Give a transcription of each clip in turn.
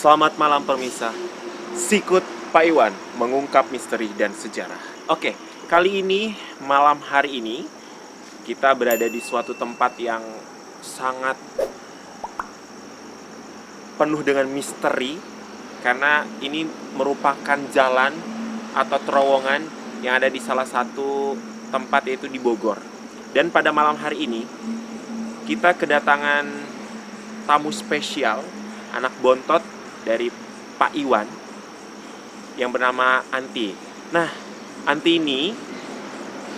Selamat malam pemirsa. Sikut Pak Iwan mengungkap misteri dan sejarah. Oke, kali ini malam hari ini kita berada di suatu tempat yang sangat penuh dengan misteri karena ini merupakan jalan atau terowongan yang ada di salah satu tempat, yaitu di Bogor. Dan pada malam hari ini kita kedatangan tamu spesial, anak bontot dari Pak Iwan yang bernama Anti. Nah, Anti ini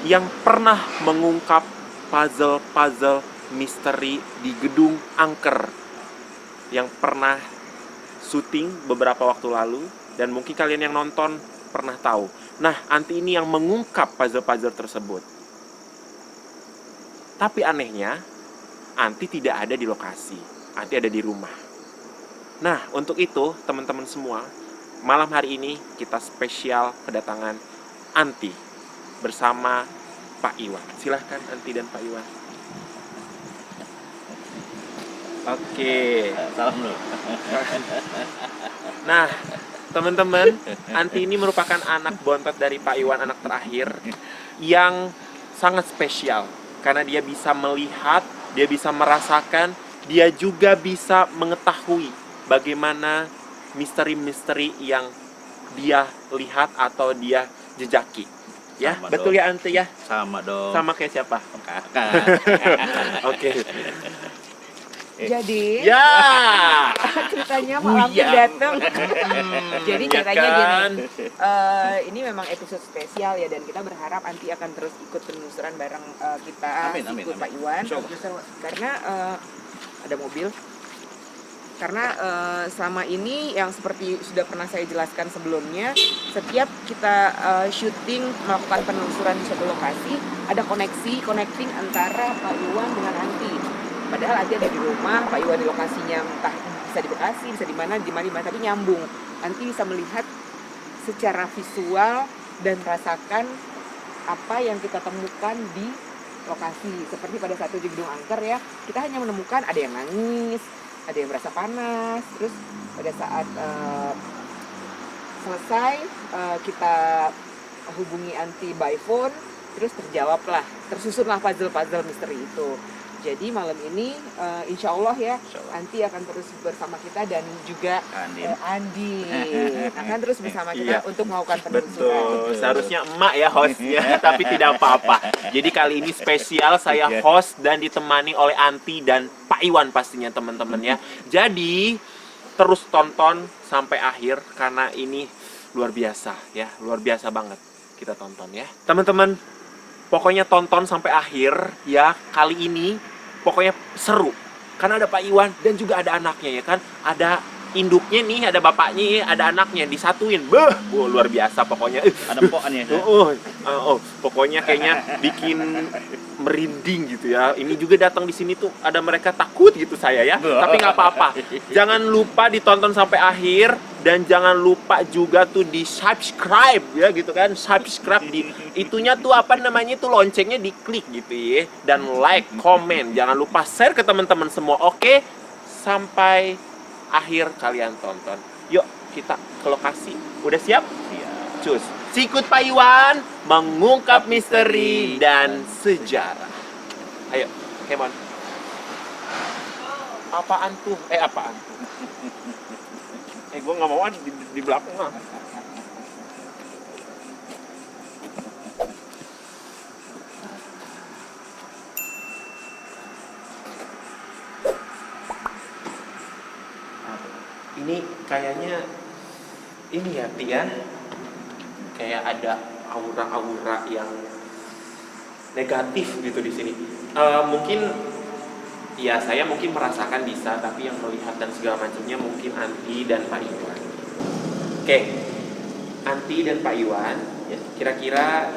yang pernah mengungkap puzzle-puzzle misteri di Gedung Angker yang pernah syuting beberapa waktu lalu, dan mungkin kalian yang nonton pernah tahu. Nah, Anti ini yang mengungkap puzzle-puzzle tersebut. Tapi anehnya, Anti tidak ada di lokasi. Anti ada di rumah. Nah, untuk itu, teman-teman semua, malam hari ini kita spesial kedatangan Anti bersama Pak Iwan. Silahkan Anti dan Pak Iwan. Oke. Salam dulu. Nah, teman-teman, Anti ini merupakan anak bontot dari Pak Iwan, anak terakhir, yang sangat spesial. Karena dia bisa melihat, dia bisa merasakan, dia juga bisa mengetahui bagaimana misteri-misteri yang dia lihat atau dia jejaki. Ya, Sama betul dong. ya Anti ya? Sama dong. Sama kayak siapa? Kakak. Oke. Jadi Ya. ceritanya malam Buya. datang. Jadi Ya ceritanya kan? gini, ini memang episode spesial ya, dan kita berharap Anti akan terus ikut penelusuran bareng kita, Amin, ikut amin. Pak Iwan. Insya Allah. Karena ada mobil. Karena selama ini yang seperti sudah pernah saya jelaskan sebelumnya, setiap kita syuting melakukan penelusuran di suatu lokasi, ada connecting antara Pak Iwan dengan Anti. Padahal Anti ada di rumah, Pak Iwan di lokasinya entah bisa di Bekasi, bisa di mana, tapi nyambung. Anti bisa melihat secara visual dan rasakan apa yang kita temukan di lokasi. Seperti pada saat di Gedung Angker ya, kita hanya menemukan ada yang nangis, ada yang merasa panas. Terus pada saat selesai kita hubungi Anti by phone, terus tersusunlah puzzle-puzzle misteri itu. Jadi malam ini insya Allah ya, Insya Allah. Anti akan terus bersama kita, dan juga Andin. Andi akan terus bersama kita Iya. untuk melakukan penelusuran. Betul, seharusnya emak ya hostnya, tapi tidak apa-apa. Jadi kali ini spesial, saya host dan ditemani oleh Anti dan Pak Iwan pastinya teman-teman ya. Jadi terus tonton sampai akhir karena ini luar biasa ya, luar biasa banget kita tonton ya. Teman-teman, pokoknya tonton sampai akhir ya, kali ini pokoknya seru. Karena ada Pak Iwan dan juga ada anaknya ya kan. Ada induknya nih, ada bapaknya, ada anaknya, disatuin. Luar biasa pokoknya. Ada poannya. Pokoknya kayaknya bikin merinding gitu ya. Ini juga datang di sini tuh ada mereka takut gitu saya ya. Tapi nggak apa-apa. Jangan lupa ditonton sampai akhir, dan jangan lupa juga tuh di subscribe ya gitu kan. Subscribe di itunya tuh apa namanya tuh, loncengnya diklik gitu ya. Dan like, komen, jangan lupa share ke teman-teman semua. Oke? Sampai akhir kalian tonton. Yuk kita ke lokasi. Udah siap? Iya. Cus. Sikut Pak Iwan mengungkap misteri dan sejarah. Ayo, come on. Apaan tuh? Apaan tuh? Gue nggak mau ada di belakang. Ini kayaknya ini ya Tia, kayak ada aura-aura yang negatif gitu di sini. Mungkin ya saya mungkin merasakan bisa, tapi yang melihat dan segala macamnya mungkin Anti dan Pak Iwan. Oke, Anti dan Pak Iwan, ya, kira-kira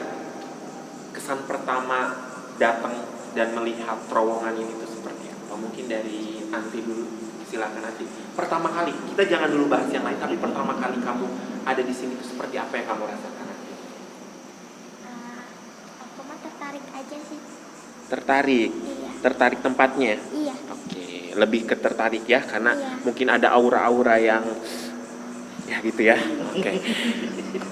kesan pertama datang dan melihat terowongan ini tuh seperti apa? Mungkin dari Anti dulu. Silakan Anti. Pertama kali, kita jangan dulu bahas yang lain, tapi pertama kali kamu ada di sini tuh seperti apa yang kamu rasakan Anti? Aku mah tertarik aja sih. Tertarik? Iya. Tertarik tempatnya? Iya. Oke, lebih ke tertarik ya, karena Iya. mungkin ada aura-aura yang Ya gitu ya. Oke.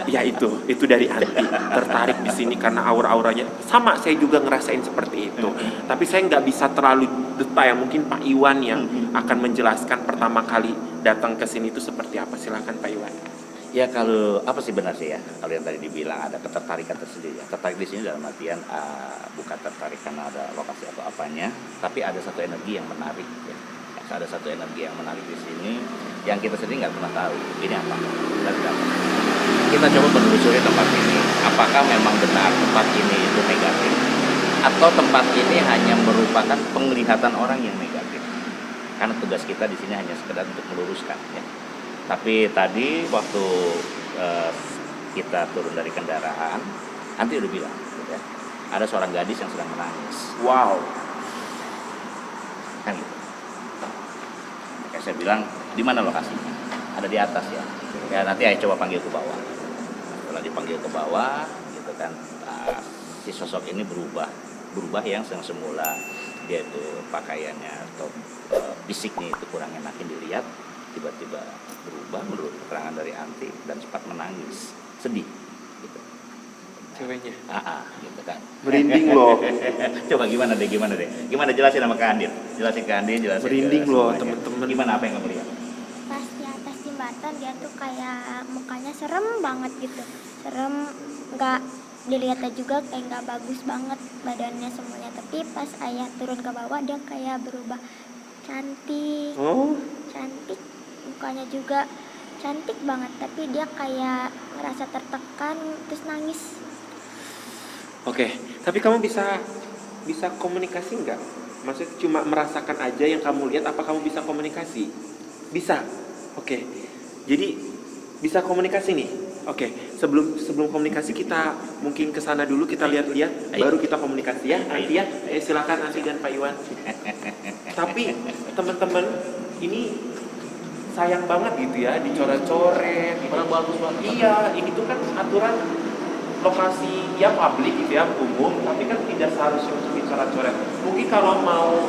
Ya itu dari Anti tertarik di sini karena aura-auranya sama. Saya juga ngerasain seperti itu. Tapi saya nggak bisa terlalu detail. Mungkin Pak Iwan yang akan menjelaskan pertama kali datang ke sini itu seperti apa. Silakan Pak Iwan. Ya kalau apa sih benar sih ya, kalau yang tadi dibilang ada ketertarikan tersendiri ya. Tertarik di sini dalam artian bukan tertarik karena ada lokasi atau apanya, tapi ada satu energi yang menarik ya. Ada satu energi yang menarik di sini yang kita sendiri nggak pernah tahu ini apa. Kita coba menelusuri tempat ini, apakah memang benar tempat ini itu negatif atau tempat ini hanya merupakan penglihatan orang yang negatif. Karena tugas kita di sini hanya sekedar untuk meluruskan ya. Tapi tadi waktu kita turun dari kendaraan, Anti udah bilang, gitu ya, ada seorang gadis yang sedang menangis. Wow. Kan gitu. Kayak saya bilang, di mana lokasinya? Ada di atas ya. Ya nanti saya coba panggil ke bawah. Setelah dipanggil ke bawah, gitu kan, si sosok ini berubah yang semula dia itu pakaiannya atau fisiknya itu kurang enakin dilihat, tiba-tiba berubah menurut keterangan dari Anti dan cepat menangis, sedih gitu. Ceweknya. Gitu kan. Merinding loh. Coba gimana deh? Gimana jelasin sama Kak Andin? Jelasin Merinding loh, semuanya. temen-temen. Gimana apa yang kamu lihat? Pas di atas jembatan dia tuh kayak mukanya serem banget gitu. Serem, nggak dilihatnya juga kayak nggak bagus banget badannya semuanya. Tapi pas ayah turun ke bawah dia kayak berubah cantik. Oh. Cantik, mukanya juga cantik banget. Tapi dia kayak ngerasa tertekan terus nangis. Oke, tapi kamu bisa komunikasi nggak? Maksudnya cuma merasakan aja yang kamu lihat, apa kamu bisa komunikasi? Bisa. Oke. Jadi bisa komunikasi nih. Oke, sebelum komunikasi kita mungkin ke sana dulu, kita lihat-lihat, baru kita komunikasi ya. Nanti ya. Silakan Anti dan Pak Iwan. Tapi teman-teman, ini sayang banget gitu ya, dicoret-coret gitu. Bagus banget. Iya, ini tuh kan aturan lokasi ya publik gitu ya, umum, tapi kan tidak seharusnya untuk dicoret-coret. Mungkin kalau mau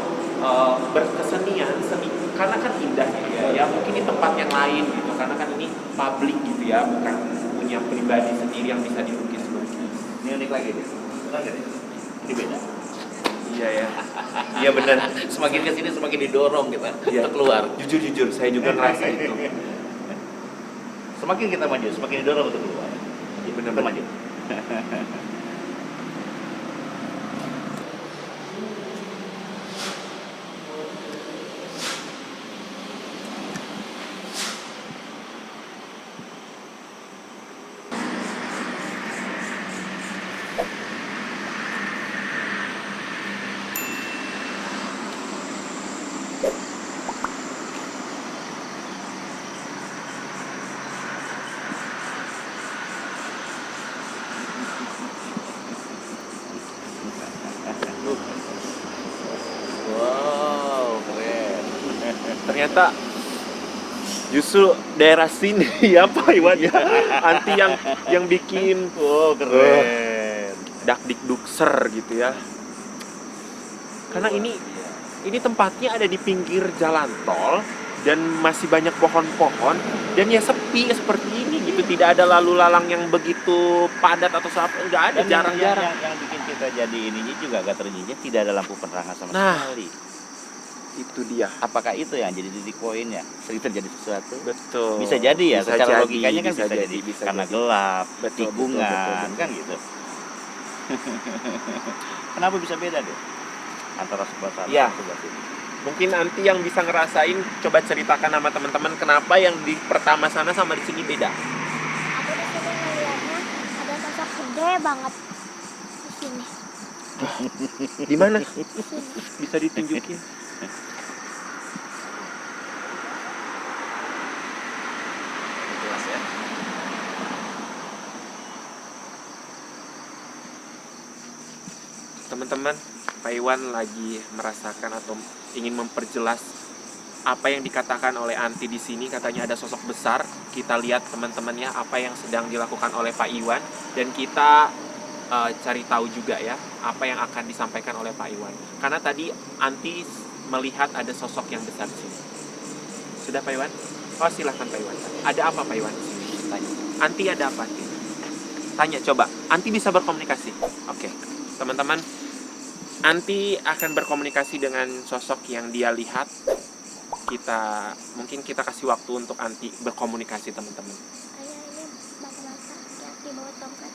berkesenian, seni, karena kan indah gitu ya, mungkin di tempat yang lain gitu, karena kan ini publik gitu ya, bukan punya pribadi sendiri yang bisa dilukis-lukis. Ini unik lagi deh. Ini beda. Iya ya. Iya benar. Semakin kesini semakin didorong kita Iya. untuk keluar. Jujur saya juga ngerasa itu. Semakin kita maju, semakin didorong untuk keluar. Benar Kita maju. Wow, keren. Ternyata justru daerah sini ya Pak Iwan ya, Anti yang bikin Keren. dakdikdukser gitu ya. Karena ini tempatnya ada di pinggir jalan tol dan masih banyak pohon-pohon dan ya sepi seperti ini gitu, tidak ada lalu lalang yang begitu padat atau apa, nggak ada, Dan jarang-jarang. yang bikin kita jadi ininya juga agak terinjak, tidak ada lampu penerangan sama Nah. sekali. Itu dia. Apakah itu yang jadi titik poinnya? Sering terjadi sesuatu? Betul. Bisa jadi ya, Bisa secara jadi, logikanya kan bisa jadi, bisa karena jadi. gelap, Betul, tikungan, betul. kan gitu. Kenapa bisa beda deh antara sebelah sana Iya. dan sebelah sini? Mungkin Anti yang bisa ngerasain, coba ceritakan sama teman-teman kenapa yang di pertama sana sama di sini beda. Aku di sini ngeliatnya ada sosok gede banget di sini. Di mana? Di sini. Bisa ditunjukin? Jelas ya. Teman-teman, Pak Iwan lagi merasakan atau ingin memperjelas apa yang dikatakan oleh Anti di sini. Katanya ada sosok besar. Kita lihat teman-temannya apa yang sedang dilakukan oleh Pak Iwan, dan kita cari tahu juga ya apa yang akan disampaikan oleh Pak Iwan. Karena tadi Anti melihat ada sosok yang besar di sini. Sudah Pak Iwan? Oh, silahkan Pak Iwan. Ada apa Pak Iwan di sini? Tanya. Anti ada apa? Anti? Tanya coba. Anti bisa berkomunikasi. Oke. Teman-teman, Anti akan berkomunikasi dengan sosok yang dia lihat. Mungkin kita kasih waktu untuk Anti berkomunikasi, teman-teman. Kayaknya mata-mata hati bawa tongkat.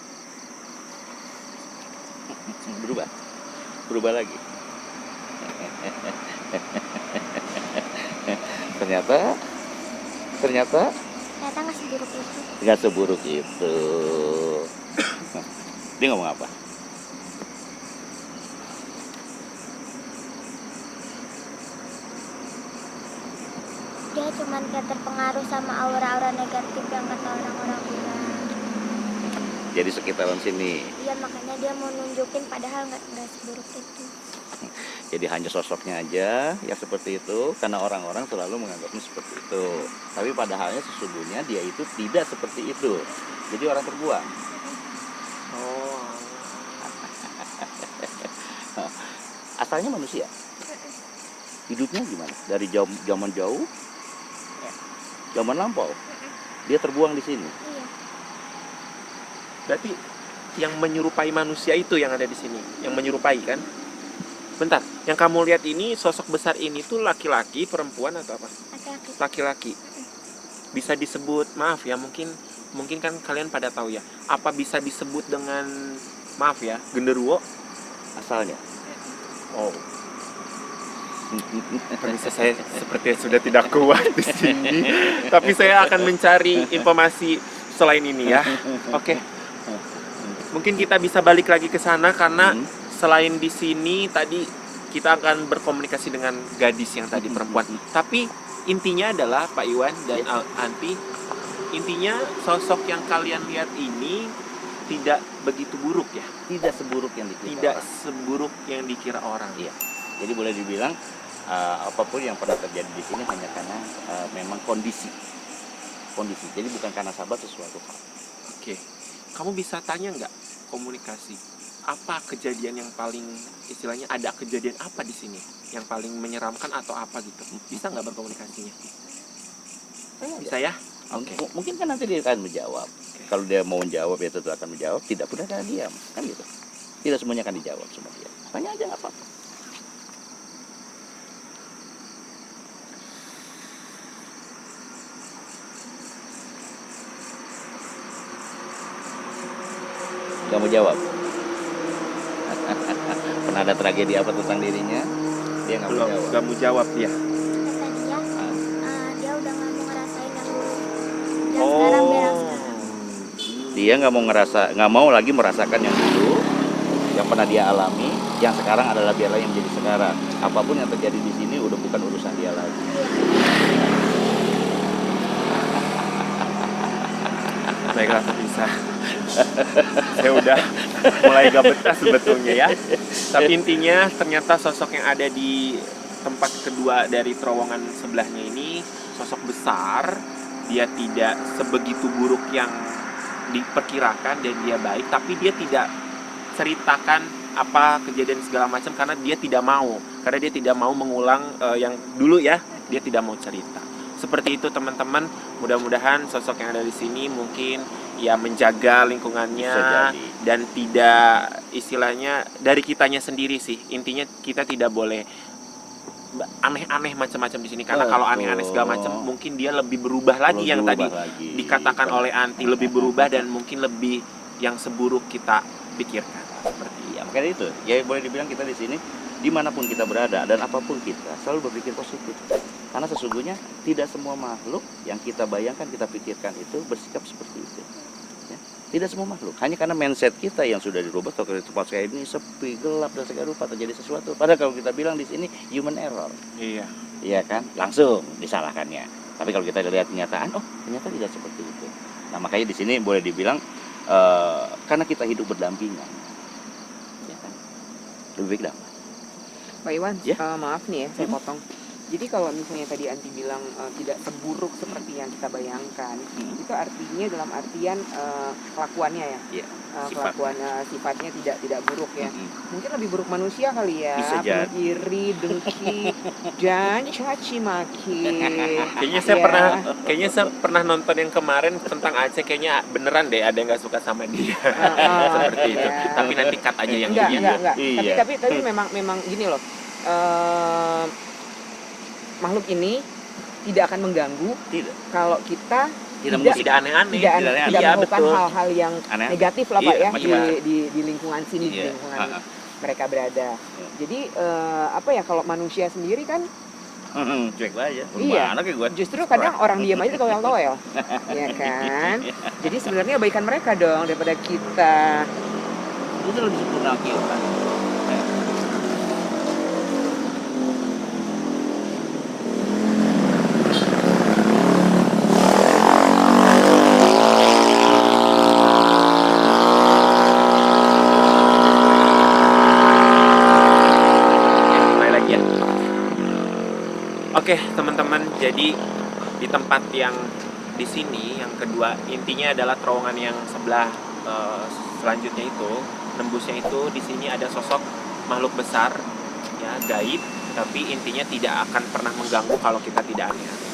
Berubah lagi. ternyata Ternyata nggak seburuk itu. nggak seburuk itu. Dia ngomong apa? Dia cuman kayak terpengaruh sama aura-aura negatif yang kata orang-orang bilang. Jadi sekitaran sini. Iya, makanya dia mau nunjukin padahal nggak seburuk itu. Jadi hanya sosoknya aja ya seperti itu, karena orang-orang selalu menganggapnya seperti itu. Tapi padahalnya sesungguhnya dia itu tidak seperti itu. Jadi orang terbuang. Oh. Asalnya manusia. Hidupnya gimana? Dari zaman jauh, zaman lampau. Dia terbuang di sini. Iya. Berarti yang menyerupai manusia itu yang ada di sini, yang menyerupai kan? Bentar, yang kamu lihat ini sosok besar ini tuh laki-laki, perempuan atau apa? Laki-laki. Laki-laki. Bisa disebut, maaf ya, mungkin kan kalian pada tahu ya. Apa bisa disebut dengan, maaf ya, genderuwo? Asalnya. Oh. Permisi, saya sepertinya sudah tidak kuat di sini. Tapi saya akan mencari informasi selain ini ya. Oke. Mungkin kita bisa balik lagi ke sana karena selain di sini tadi kita akan berkomunikasi dengan gadis yang tadi perempuan. Tapi intinya adalah Pak Iwan dan Anti, intinya sosok yang kalian lihat ini tidak begitu buruk ya. Tidak seburuk yang dikira. Tidak orang. seburuk yang dikira orang. Iya. Jadi boleh dibilang apapun yang pernah terjadi di sini hanya karena memang kondisi. Jadi bukan karena sahabat sesuatu hal. Oke. Kamu bisa tanya nggak komunikasi? Apa kejadian yang paling istilahnya ada kejadian apa di sini yang paling menyeramkan atau apa gitu? Bisa nggak berkomunikasinya? Bisa ya? Oke. Mungkin kan nanti dia akan menjawab. Kalau dia mau menjawab ya tentu akan menjawab. Tidak pun akan diam, kan gitu. Tidak semuanya akan dijawab sama dia. Tanya aja nggak apa-apa. Gak mau jawab. Pernah ada tragedi apa tentang dirinya? Dia nggak mau Belum, jawab. nggak mau jawab dia. Kata dia, dia udah nggak mau ngerasain yang dulu. Yang Oh. sekarang biar yang sekarang. Dia nggak mau lagi merasakan yang dulu, yang pernah dia alami, yang sekarang adalah biarlah yang menjadi sekarang. Apapun yang terjadi di sini udah bukan urusan dia lagi. Baiklah, bisa. Saya udah mulai gak betah sebetulnya ya. Tapi intinya ternyata sosok yang ada di tempat kedua dari terowongan sebelahnya ini sosok besar. Dia tidak sebegitu buruk yang diperkirakan dan dia baik, tapi dia tidak ceritakan apa kejadian segala macam karena dia tidak mau mengulang yang dulu ya. Dia tidak mau cerita. Seperti itu teman-teman, mudah-mudahan sosok yang ada di sini mungkin ya menjaga lingkungannya dan tidak istilahnya dari kitanya sendiri sih. Intinya kita tidak boleh aneh-aneh macam-macam di sini karena kalau aneh-aneh segala macam mungkin dia lebih berubah lagi yang tadi dikatakan oleh Anti, lebih berubah dan mungkin lebih yang seburuk kita pikirkan. Seperti Ya, makanya itu. Ya boleh dibilang kita di sini dimanapun kita berada dan apapun kita selalu berpikir positif. Karena sesungguhnya tidak semua makhluk yang kita bayangkan, kita pikirkan itu bersikap seperti itu. Ya. Tidak semua makhluk. Hanya karena mindset kita yang sudah dirubah. Kalau di tempat kayak ini sepi, gelap dan segala rupa terjadi sesuatu. Padahal kalau kita bilang di sini human error. Iya. Iya kan? Langsung disalahkannya. Tapi kalau kita lihat kenyataan, oh ternyata tidak seperti itu. Nah makanya di sini boleh dibilang karena kita hidup berdampingan. Ya kan? Lebih baik damai. Pak Iwan, Ya. maaf nih ya, saya potong. Jadi kalau misalnya tadi Anti bilang tidak seburuk seperti yang kita bayangkan, itu artinya dalam artian kelakuannya ya. Iya, sifat. Kelakuannya, sifatnya tidak buruk ya. Mm-mm. Mungkin lebih buruk manusia kali ya. Bisa Penuh jadi. iri, dengki, dan caci maki. Kayaknya saya pernah nonton yang kemarin tentang Aceh, kayaknya beneran deh ada yang nggak suka sama dia. Seperti itu. Iya. Tapi nanti cut aja yang Enggak, ini. enggak. Iya. Tapi memang gini loh. Makhluk ini tidak akan mengganggu Tidak. kalau kita Tidak aneh-aneh. tidak Iya, melakukan betul. hal-hal yang Aneh. negatif lah Pak Iya, ya macam-macam. di lingkungan sini, di Iya. lingkungan Ha-ha. mereka berada. Jadi apa ya, kalau manusia sendiri kan Cuek aja. Iya. Mana kayak gue. justru kadang orang diam aja toel-toel, ya kan? Jadi sebenarnya baikan mereka dong daripada kita. Itu lebih sempurna kita. Mulai lagi ya. Oke, teman-teman, jadi di tempat yang di sini yang kedua, intinya adalah terowongan yang sebelah selanjutnya itu, nembusnya itu, di sini ada sosok makhluk besar ya, gaib, tapi intinya tidak akan pernah mengganggu kalau kita tidak aneh-aneh.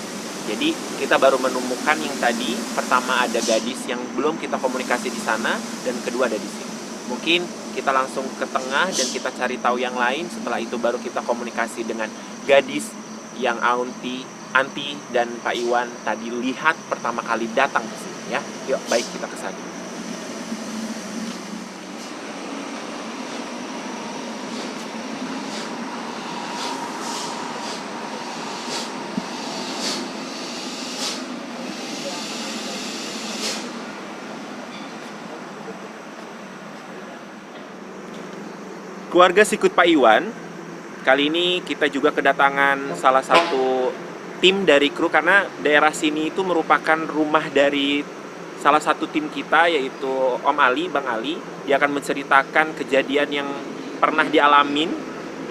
Jadi kita baru menemukan yang tadi, pertama ada gadis yang belum kita komunikasi di sana, dan kedua ada di sini. Mungkin kita langsung ke tengah dan kita cari tahu yang lain. Setelah itu baru kita komunikasi dengan gadis yang Anti dan Pak Iwan tadi lihat pertama kali datang ke sini ya. Yuk, baik, kita ke sana. Keluarga Sikut Pak Iwan, kali ini kita juga kedatangan salah satu tim dari kru, karena daerah sini itu merupakan rumah dari salah satu tim kita, yaitu Om Ali, Bang Ali. Dia akan menceritakan kejadian yang pernah dialamin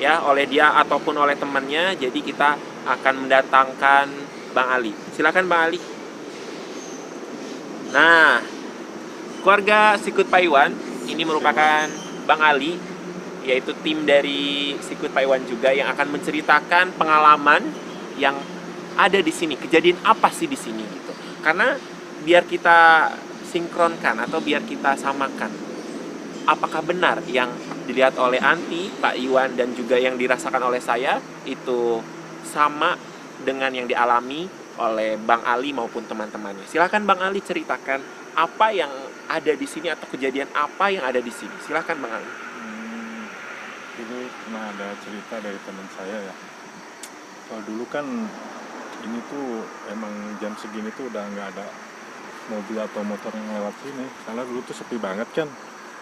ya oleh dia ataupun oleh temannya. Jadi kita akan mendatangkan Bang Ali. Silakan Bang Ali. Nah, keluarga Sikut Pak Iwan ini merupakan Bang Ali, yaitu tim dari Sikut Pak Iwan juga, yang akan menceritakan pengalaman yang ada di sini. Kejadian apa sih di sini gitu. Karena biar kita sinkronkan atau biar kita samakan, apakah benar yang dilihat oleh Anti, Pak Iwan, dan juga yang dirasakan oleh saya itu sama dengan yang dialami oleh Bang Ali maupun teman-temannya. Silakan Bang Ali ceritakan apa yang ada di sini atau kejadian apa yang ada di sini. Silakan Bang Ali. Dulu pernah ada cerita dari teman saya ya. Kalau dulu kan ini tuh emang jam segini tuh udah nggak ada mobil atau motor yang lewat sini, karena dulu tuh sepi banget kan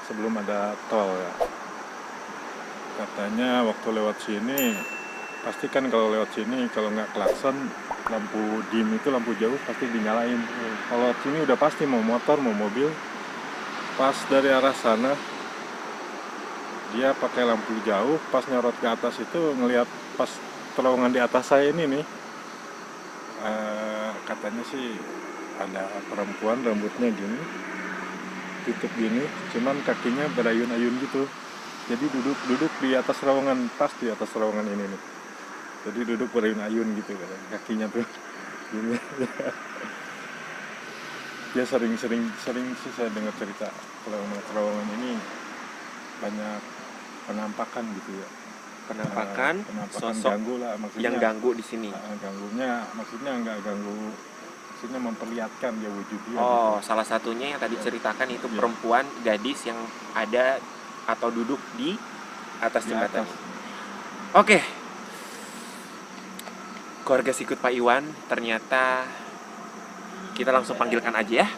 sebelum ada tol ya. Katanya waktu lewat sini, pasti kan kalau lewat sini kalau nggak klakson, lampu dim itu lampu jauh pasti dinyalain. Kalau lewat sini udah pasti mau motor mau mobil. Pas dari arah sana dia pakai lampu jauh, pas nyorot ke atas itu ngelihat pas terowongan di atas saya ini nih, katanya sih ada perempuan rambutnya gini, tutup gini, cuman kakinya berayun-ayun gitu. Jadi duduk di atas terowongan, pas di atas terowongan ini nih. Jadi duduk berayun-ayun gitu, kakinya tuh gini. Dia sering sih saya dengar cerita terowongan ini banyak penampakan gitu ya. Penampakan sosok ganggu lah maksudnya. yang ganggu di sini. Ganggunya maksudnya nggak ganggu, maksudnya memperlihatkan dia wujud dia. Oh, gitu. salah satunya yang tadi ceritakan itu Iya. perempuan gadis yang ada atau duduk di atas Di jembatan. atas. Oke. Keluarga Sikut Pak Iwan, ternyata kita langsung panggilkan aja ya.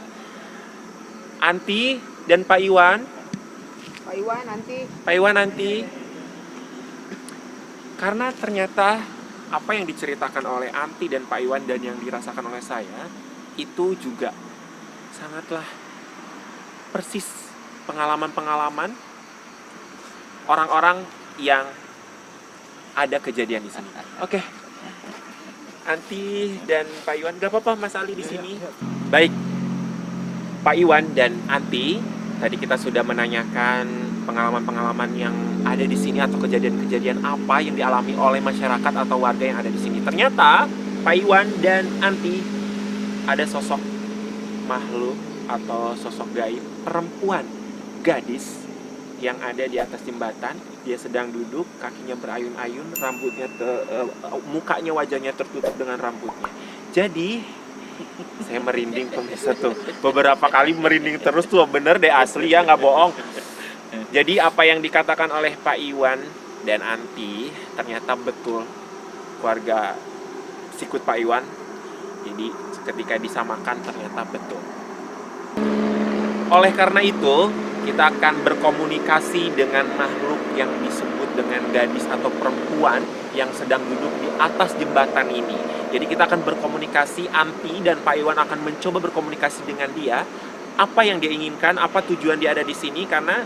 Anti dan Pak Iwan. Pak Iwan nanti Pak Iwan nanti. Karena ternyata apa yang diceritakan oleh Anti dan Pak Iwan dan yang dirasakan oleh saya itu juga sangatlah persis pengalaman-pengalaman orang-orang yang ada kejadian di sini. Oke. Anti dan Pak Iwan. Gak apa-apa Mas Ali di sini. Baik, Pak Iwan dan Anti, tadi kita sudah menanyakan pengalaman-pengalaman yang ada di sini atau kejadian-kejadian apa yang dialami oleh masyarakat atau warga yang ada di sini. Ternyata Pak Iwan dan Anti ada sosok makhluk atau sosok gaib perempuan, gadis yang ada di atas jembatan. Dia sedang duduk, kakinya berayun-ayun, rambutnya mukanya, wajahnya tertutup dengan rambutnya. Jadi saya merinding pemirsa tuh, beberapa kali merinding terus tuh, bener deh, asli ya, nggak bohong. Jadi apa yang dikatakan oleh Pak Iwan dan Anti ternyata betul, keluarga sikut Pak Iwan. Jadi ketika disamakan ternyata betul. Oleh karena itu kita akan berkomunikasi dengan makhluk yang disebut dengan gadis atau perempuan yang sedang duduk di atas jembatan ini. Jadi kita akan berkomunikasi, Anti dan Pak Iwan akan mencoba berkomunikasi dengan dia. Apa yang dia inginkan, apa tujuan dia ada di sini, karena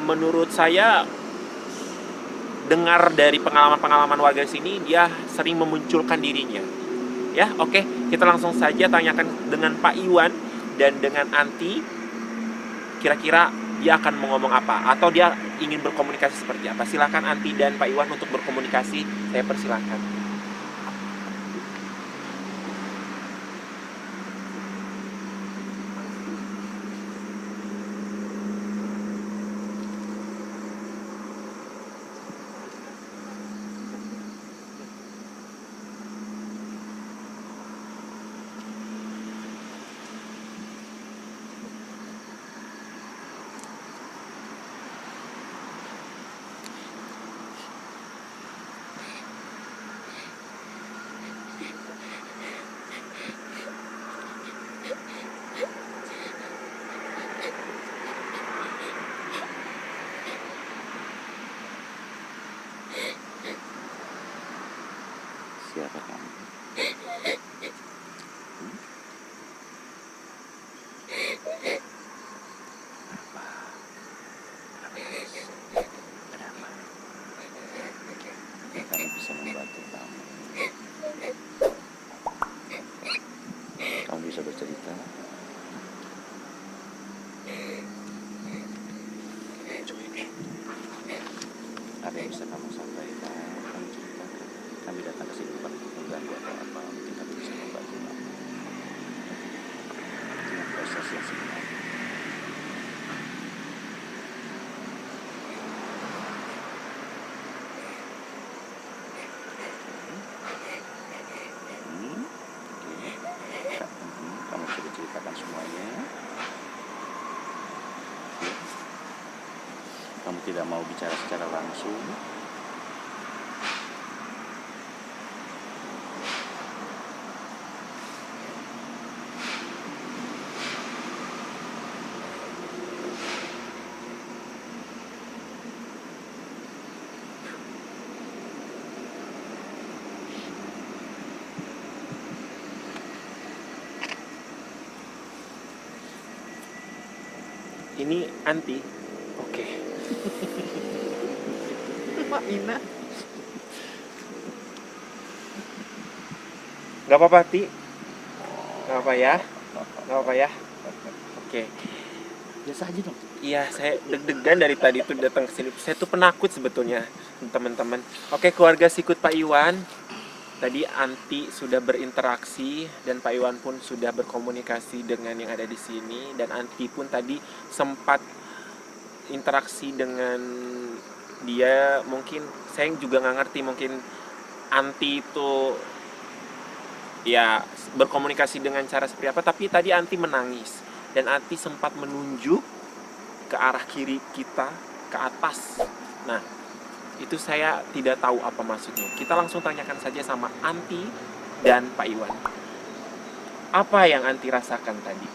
menurut saya dengar dari pengalaman-pengalaman warga di sini, dia sering memunculkan dirinya. Ya, oke, kita langsung saja tanyakan dengan Pak Iwan dan dengan Anti. Kira-kira dia akan mau ngomong apa, atau dia ingin berkomunikasi seperti apa. Silakan Anti dan Pak Iwan untuk berkomunikasi, saya persilakan. Siapa kamu? Kenapa? Kami bisa membantu kamu. Kamu bisa bercerita. Ada yang bisa kamu sampaikan, kamu ceritakan. Kami datang ke sini bukan untuk mengganggu atau apa, mungkin kami bisa membantu kamu dengan proses yang sebenarnya. Kamu bisa diceritakan semuanya. Kamu tidak mau bicara secara langsung. Ini Anti. Oke. Mak Ina. Gak apa-apa, Ti. Gak apa ya. Gak apa ya. Oke. Biasa aja dong. Iya, saya deg-degan dari tadi tuh datang ke sini. Saya tuh penakut sebetulnya, teman-teman. Oke, keluarga sikut Pak Iwan. Tadi Anti sudah berinteraksi dan Pak Iwan pun sudah berkomunikasi dengan yang ada di sini, dan Anti pun tadi sempat interaksi dengan dia. Mungkin saya juga nggak ngerti, mungkin Anti itu ya berkomunikasi dengan cara seperti apa, tapi tadi Anti menangis dan Anti sempat menunjuk ke arah kiri kita, ke atas. Nah, itu saya tidak tahu apa maksudnya. Kita langsung tanyakan saja sama Anti dan Pak Iwan. Apa yang Anti rasakan tadi?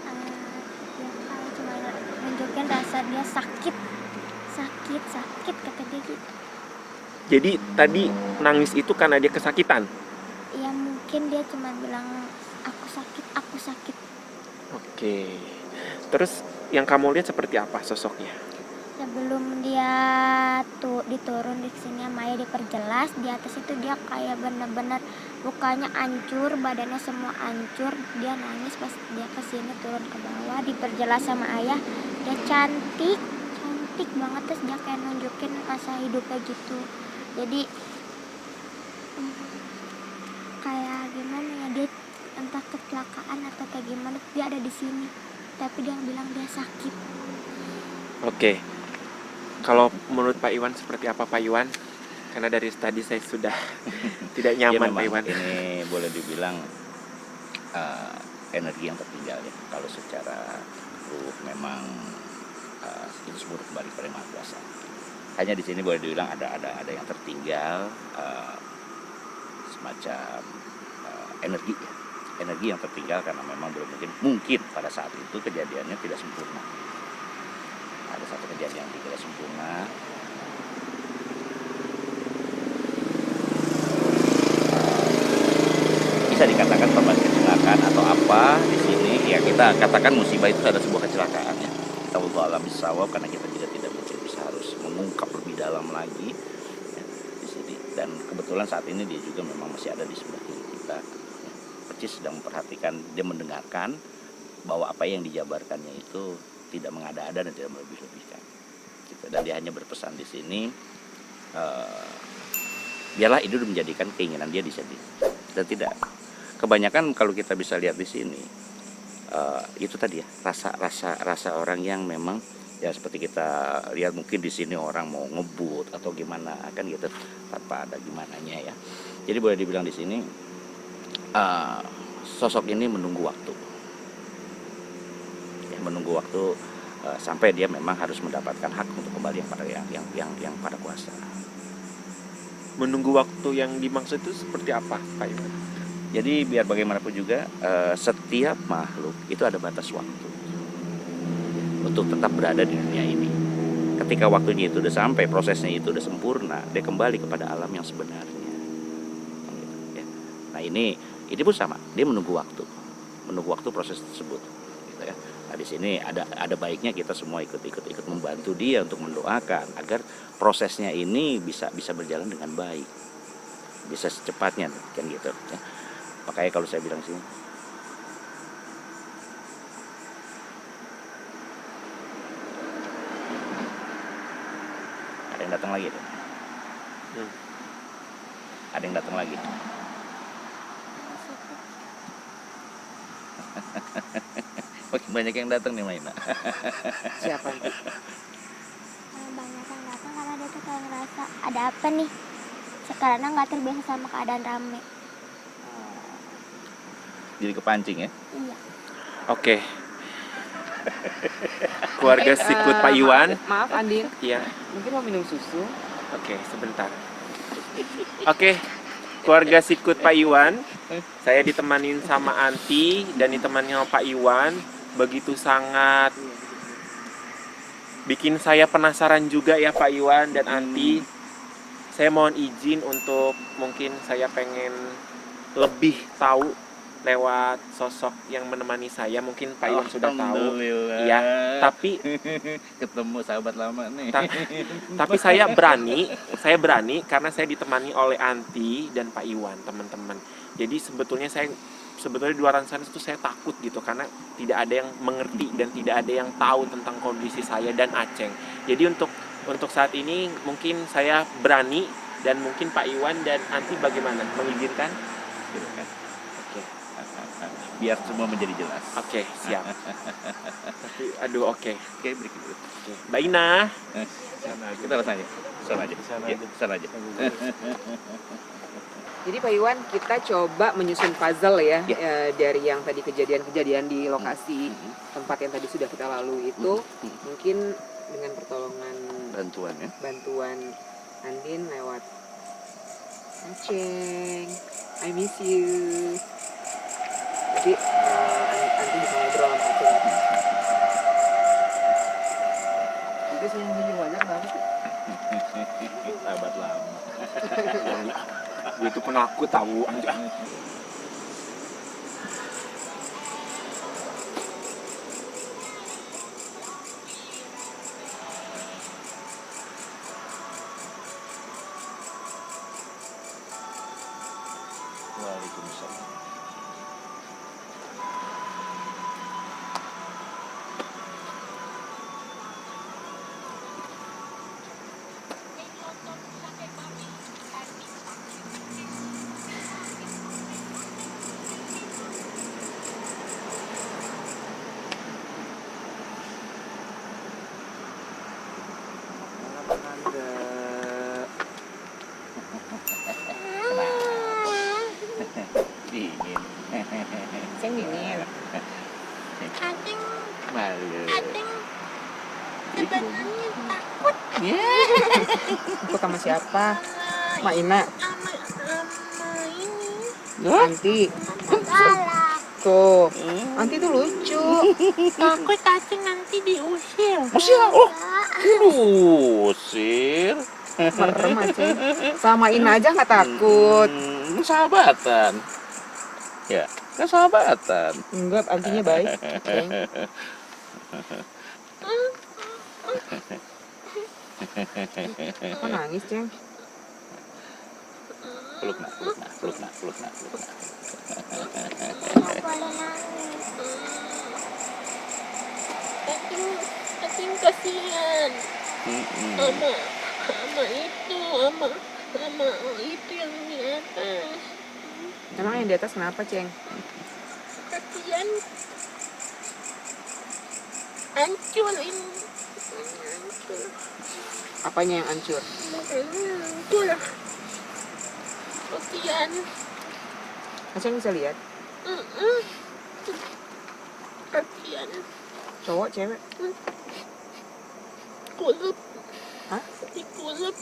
Ya kayak cuma nunjukin rasa dia sakit kata dia gitu. Jadi tadi nangis itu karena dia kesakitan? Ya mungkin dia cuma bilang aku sakit. Oke. Terus yang kamu lihat seperti apa sosoknya? Sebelum dia diturun di sini Maya diperjelas, di atas itu dia kayak bener-bener mukanya hancur, badannya semua hancur. Dia nangis pas dia kesini turun ke bawah, diperjelas sama ayah dia cantik banget, terus dia kayak nunjukin masa hidupnya gitu. Jadi kayak gimana ya, dia entah kecelakaan atau kayak gimana, dia ada di sini tapi dia bilang dia sakit. Oke. Kalau menurut Pak Iwan seperti apa Pak Iwan? Karena dari tadi saya sudah tidak Ya nyaman Pak memang Iwan. ini boleh dibilang energi yang tertinggal ya. Kalau secara ruh memang itu semua kembali pada Yang Maha Kuasa. Hanya di sini boleh dibilang ada yang tertinggal, semacam energi ya. Energi yang tertinggal karena memang belum mungkin pada saat itu kejadiannya tidak sempurna. Ada satu kejadian yang tidak sempurna. Bisa dikatakan korban kecelakaan atau apa di sini ya, kita katakan musibah itu ada sebuah kecelakaan ya. Kita alam bisawab karena kita juga tidak mungkin bisa harus mengungkap lebih dalam lagi ya, di sini. Dan kebetulan saat ini dia juga memang masih ada di sebelah kiri kita. Percis sedang memperhatikan, dia mendengarkan bahwa apa yang dijabarkannya itu tidak mengada-ada dan tidak melebih-lebihkan. Gitu. Dan dia hanya berpesan di sini, biarlah itu menjadikan keinginan dia di sini. Dan tidak, kebanyakan kalau kita bisa lihat di sini, itu tadi ya, rasa orang yang memang ya seperti kita lihat mungkin di sini orang mau ngebut atau gimana kan gitu tanpa ada gimananya ya. Jadi boleh dibilang di sini sosok ini menunggu waktu, ya, menunggu waktu sampai dia memang harus mendapatkan hak untuk kembali yang pada kuasa. Menunggu waktu yang dimaksud itu seperti apa Pak Iwan? Jadi biar bagaimanapun juga setiap makhluk itu ada batas waktu untuk tetap berada di dunia ini. Ketika waktunya itu udah sampai, prosesnya itu udah sempurna, dia kembali kepada alam yang sebenarnya. Ya. Nah ini pun sama, dia menunggu waktu proses tersebut. Gitu ya. Nah di sini ada baiknya kita semua ikut membantu dia untuk mendoakan agar prosesnya ini bisa berjalan dengan baik, bisa secepatnya kan gitu. Ya. Makanya kalau saya bilang sini, ada yang datang lagi tuh. Ada yang datang lagi. Makin banyak yang datang nih Maina. Siapa? Banyak yang datang karena dia tuh kayak ngerasa ada apa nih, karena nggak terbiasa sama keadaan rame. Jadi kepancing ya. Iya. Oke. Keluarga sikut Pak Iwan. Maaf Andin, Iya. mungkin mau minum susu. Oke, sebentar. Oke. Keluarga sikut Pak Iwan. Saya ditemanin sama Anti dan ditemani sama Pak Iwan. Begitu sangat bikin saya penasaran juga ya Pak Iwan dan Anti. Saya mohon izin untuk mungkin saya pengen lebih tahu lewat sosok yang menemani saya. Mungkin Pak Iwan sudah tahu. Iya, tapi Ketemu sahabat lama nih. tapi saya berani karena saya ditemani oleh Anti dan Pak Iwan, teman-teman. Jadi sebetulnya di luar sana itu saya takut gitu karena tidak ada yang mengerti dan tidak ada yang tahu tentang kondisi saya dan Aceng. Jadi untuk saat ini mungkin saya berani, dan mungkin Pak Iwan dan Anti bagaimana, mengizinkan? Gitu kan. Biar semua menjadi jelas. Oke, siap. Tapi aduh, oke. Oke, berikut dulu. Mbak Ina. Kita langsung aja. Sana aja. Jadi Pak Iwan, kita coba menyusun puzzle ya, Ya. dari yang tadi kejadian-kejadian di lokasi tempat yang tadi sudah kita lalui itu, mungkin dengan pertolongan Bantuan ya. Andin lewat Aceng, I miss you. Jadi Andin bisa ngobrol sama Aceng. Itu senyum-senyum banyak banget. Sahabat lama. Gue itu penakut tahu. Wah, Ikut sama siapa? Ma Ina, Sama ini. Anti. Tuh, Anti tuh lucu. Takut Acing nanti diusir. Usir. Merem aja. Sama Ina aja nggak takut. Sahabatan. Ya, kan sahabatan. Enggak, Antinya baik. Ceng. Kok nangis, Ceng? Peluk nak, peluk nak, peluk nak, peluk nak, peluk nak. Nggak boleh nangis. Acing kasihan. Sama itu yang di atas. Emang yang di atas kenapa, Ceng? Kasihan. Hancur ini. Hancur. Apanya yang hancur? Hancur. Kasihan. Aceng bisa lihat. Kasihan. Cowok, cewek? Kulup. Hah? Dikulup.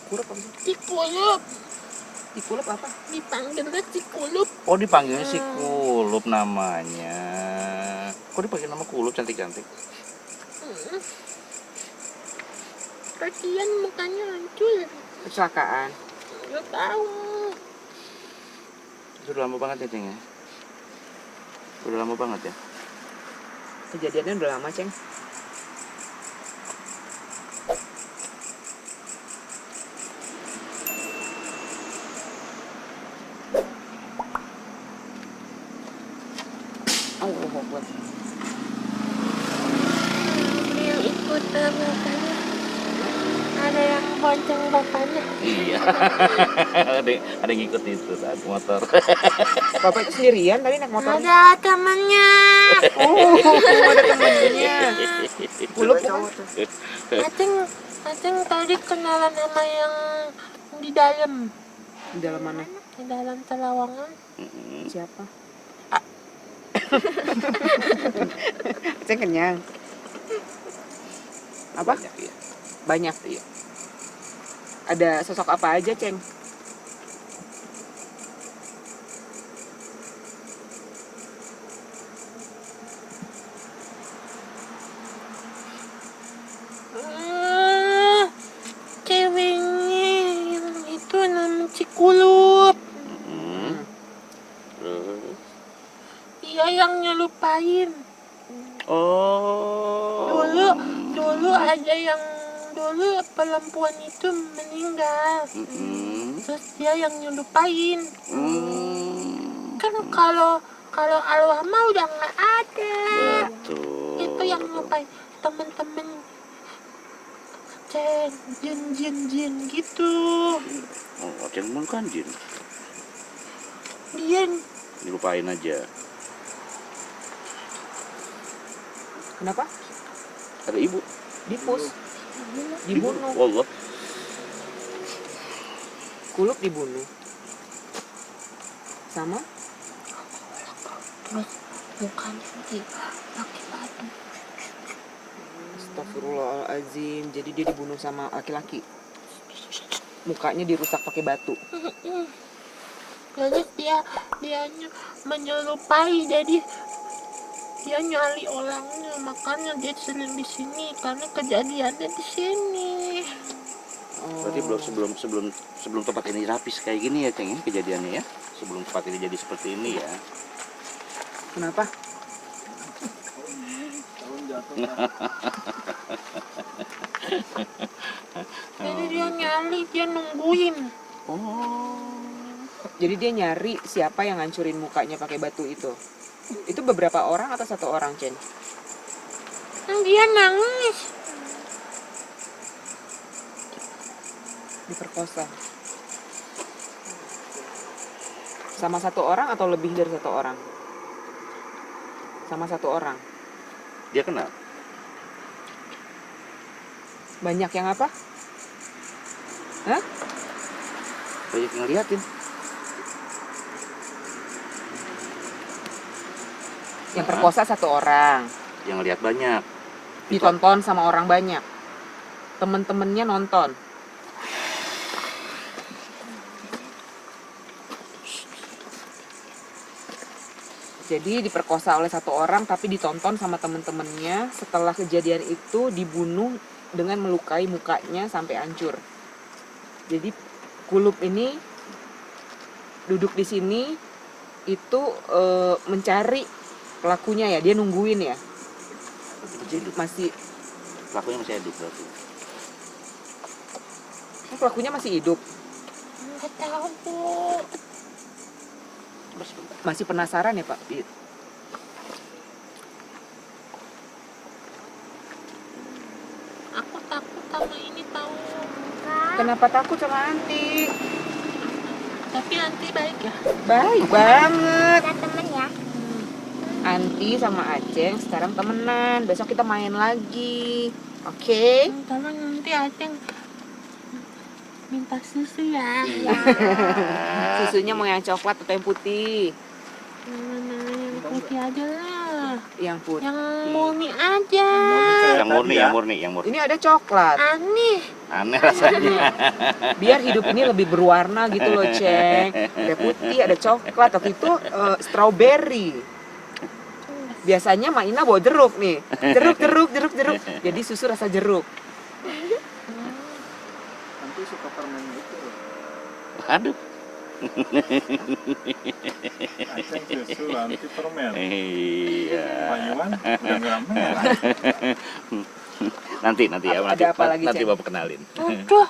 Kulup apa sih? Dikulup. Dikulup apa? Dipanggilnya Cikulup. Oh, dipanggilnya si Kulup namanya. Kok dipanggil nama Kulup cantik-cantik? Kasihan mukanya hancur. Kecelakaan. Gak tahu. Sudah lama banget ya, Ceng ya? Sudah lama banget ya? Kejadiannya udah lama, Ceng. Allah Akbar. Yang ikut bapaknya. Ada yang bonceng bapaknya. Iya. ada yang ngikut itu saat motor. Bapak itu sendirian tadi naik motor. Ada temannya. Oh, ada temennya. Kulup cowok tuh. Acing tadi kenalan sama yang di dalam. Di dalam mana? Di dalam Telawangan. Siapa? Ceng kenyang. Apa? Banyak ya. Banyak. Iya. Ada sosok apa aja, Ceng? Ceweknya yang itu namanya Cikulup. Terus. Dia yang nyelupain. Oh. Dulu ada yang dulu perempuan itu meninggal. Terus dia yang nyelupain. Kan kalau arwah mah udah nggak ada. Betul. Itu yang nyelupain temen-temen. Ceng, jin gitu. Oh, Ceng kan jin. Dia Dilupain aja. Kenapa? Ada ibu. Dipus. Dibunuh. Allah. Kulup dibunuh. Sama? terus mukanya pakai batu. Astagfirullahaladzim. Jadi dia dibunuh sama laki-laki. Mukanya dirusak pakai batu. Terus dia menyerupai, jadi dia nyali orangnya, makanya dia sering di sini karena kejadiannya di sini. Berarti sebelum tempat ini rapis kayak gini ya, Ceng ya, kejadiannya ya. Sebelum tempat ini jadi seperti ini ya. Kenapa? Jadi dia nyali, dia nungguin. Jadi dia nyari siapa yang ngancurin mukanya pakai batu itu. Itu beberapa orang atau satu orang, Cen? Dia nangis. Diperkosa. Sama satu orang atau lebih dari satu orang? Sama satu orang. Dia kenal. Banyak yang apa? Hah? Banyak yang ngeliatin. Yang perkosa satu orang. Yang ngeliat banyak. Ditonton sama orang banyak. temen-temennya nonton. Jadi diperkosa oleh satu orang tapi ditonton sama temen-temennya. Setelah kejadian itu dibunuh dengan melukai mukanya sampai hancur. Jadi Kulub ini duduk di sini itu mencari pelakunya ya, dia nungguin ya. Jadi masih Pelakunya masih hidup berarti. pelakunya masih hidup. Nggak tahu Bu. Coba sebentar. Masih penasaran ya Pak? Aku takut sama ini tahu. Kenapa takut sama Anti? Tapi nanti baik ya. Baik banget. Kita temen ya. Anti sama Aceng sekarang temenan. Besok kita main lagi. Oke? Tolong nanti Aceng minta susu ya. Susunya mau yang coklat atau yang putih? Mana yang putih aja lah. Yang putih. Yang murni aja. Yang murni, ya. yang murni. Ini ada coklat. Aneh. Aneh rasanya. Biar hidup ini lebih berwarna gitu loh, Ceng. Ada putih, ada coklat. Waktu itu strawberry. Biasanya Maina bawa jeruk nih. Jeruk. Jadi susu rasa jeruk. Nanti suka permen gitu. Aduh. Aceng susu anti permen. Iya. Pak Iwan udah nggak merah. Nanti ya, Ada apa lagi, nanti Ceng? Bapak kenalin. Aduh.